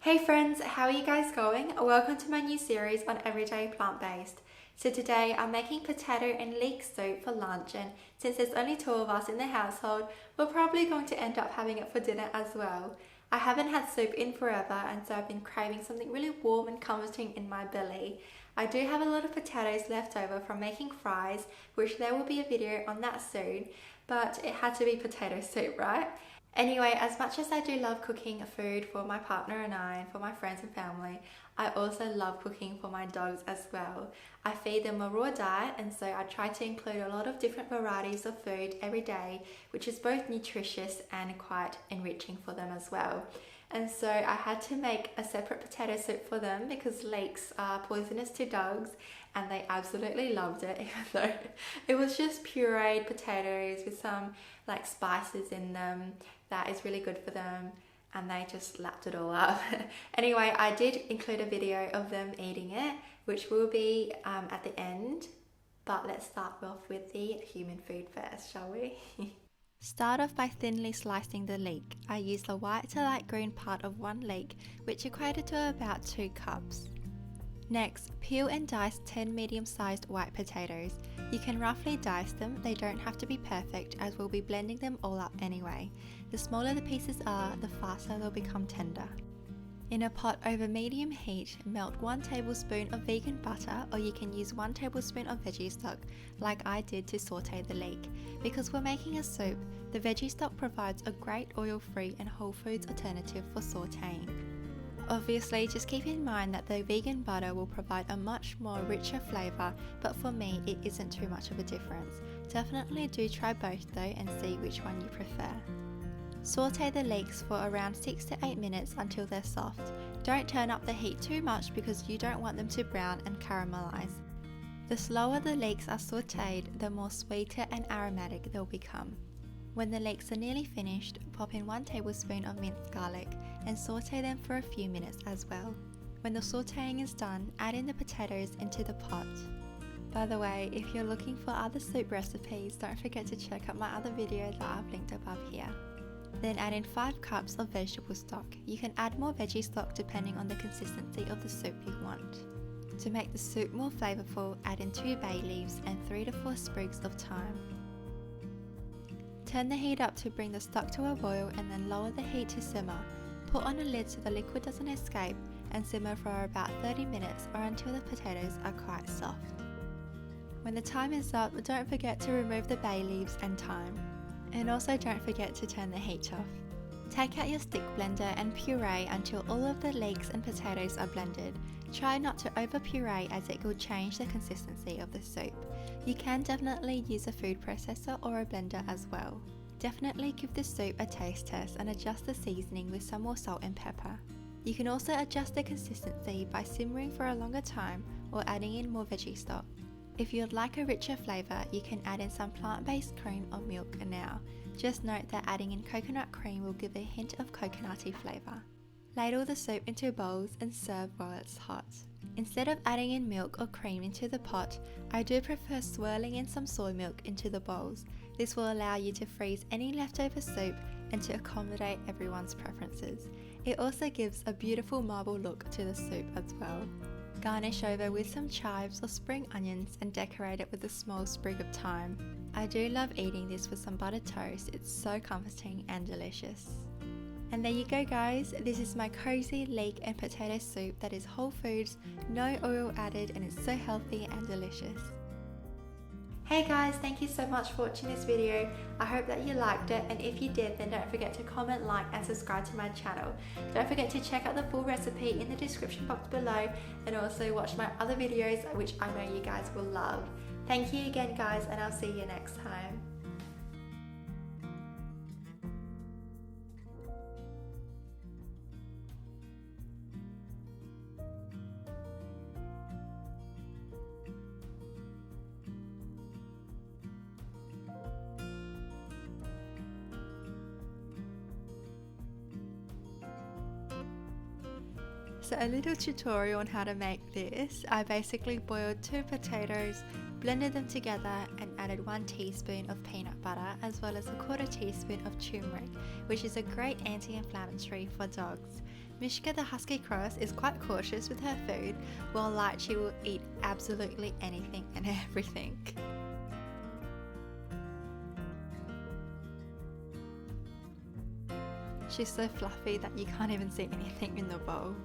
Hey friends, how are you guys going? Welcome to my new series on everyday plant-based. So today I'm making potato and leek soup for lunch, and since there's only two of us in the household, we're probably going to end up having it for dinner as well. I haven't had soup in forever, and so I've been craving something really warm and comforting in my belly. I do have a lot of potatoes left over from making fries, which there will be a video on that soon, but it had to be potato soup, right? Anyway, as much as I do love cooking food for my partner and I and for my friends and family, I also love cooking for my dogs as well. I feed them a raw diet, and so I try to include a lot of different varieties of food every day, which is both nutritious and quite enriching for them as well. And so I had to make a separate potato soup for them because leeks are poisonous to dogs, and they absolutely loved it, even though it was just pureed potatoes with some spices in them that is really good for them, and they just lapped it all up. Anyway, I did include a video of them eating it, which will be at the end, but let's start off with the human food first, shall we? Start off by thinly slicing the leek. I used the white to light green part of one leek, which equated to about 2 cups. Next, peel and dice 10 medium-sized white potatoes. You can roughly dice them, they don't have to be perfect as we'll be blending them all up anyway. The smaller the pieces are, the faster they'll become tender. In a pot over medium heat, melt 1 tablespoon of vegan butter, or you can use 1 tablespoon of veggie stock like I did to saute the leek. Because we're making a soup, the veggie stock provides a great oil-free and whole foods alternative for sauteing. Obviously, just keep in mind that the vegan butter will provide a much more richer flavour, but for me it isn't too much of a difference. Definitely do try both though and see which one you prefer. Saute the leeks for around 6 to 8 minutes until they're soft. Don't turn up the heat too much because you don't want them to brown and caramelise. The slower the leeks are sauteed, the more sweeter and aromatic they'll become. When the leeks are nearly finished, pop in 1 tablespoon of minced garlic and saute them for a few minutes as well. When the sauteing is done, add in the potatoes into the pot. By the way, if you're looking for other soup recipes, don't forget to check out my other video that I've linked above here. Then add in 5 cups of vegetable stock. You can add more veggie stock depending on the consistency of the soup you want. To make the soup more flavourful, add in 2 bay leaves and 3 to 4 sprigs of thyme. Turn the heat up to bring the stock to a boil and then lower the heat to simmer. Put on a lid so the liquid doesn't escape and simmer for about 30 minutes or until the potatoes are quite soft. When the time is up, don't forget to remove the bay leaves and thyme. And also don't forget to turn the heat off. Take out your stick blender and puree until all of the leeks and potatoes are blended. Try not to over puree as it will change the consistency of the soup. You can definitely use a food processor or a blender as well. Definitely give the soup a taste test and adjust the seasoning with some more salt and pepper. You can also adjust the consistency by simmering for a longer time or adding in more veggie stock. If you'd like a richer flavour, you can add in some plant-based cream or milk now. Just note that adding in coconut cream will give a hint of coconutty flavour. Ladle the soup into bowls and serve while it's hot. Instead of adding in milk or cream into the pot, I do prefer swirling in some soy milk into the bowls. This will allow you to freeze any leftover soup and to accommodate everyone's preferences. It also gives a beautiful marble look to the soup as well. Garnish over with some chives or spring onions and decorate it with a small sprig of thyme. I do love eating this with some buttered toast, it's so comforting and delicious. And there you go guys, this is my cozy leek and potato soup that is whole foods, no oil added, and it's so healthy and delicious. Hey guys, thank you so much for watching this video. I hope that you liked it, and if you did, then don't forget to comment, like and subscribe to my channel. Don't forget to check out the full recipe in the description box below, and also watch my other videos which I know you guys will love. Thank you again guys, and I'll see you next time. So a little tutorial on how to make this. I basically boiled 2 potatoes, blended them together and added 1 teaspoon of peanut butter as well as a 1/4 teaspoon of turmeric, which is a great anti-inflammatory for dogs. Mishka the husky cross is quite cautious with her food, while Light she will eat absolutely anything and everything. She's so fluffy that you can't even see anything in the bowl.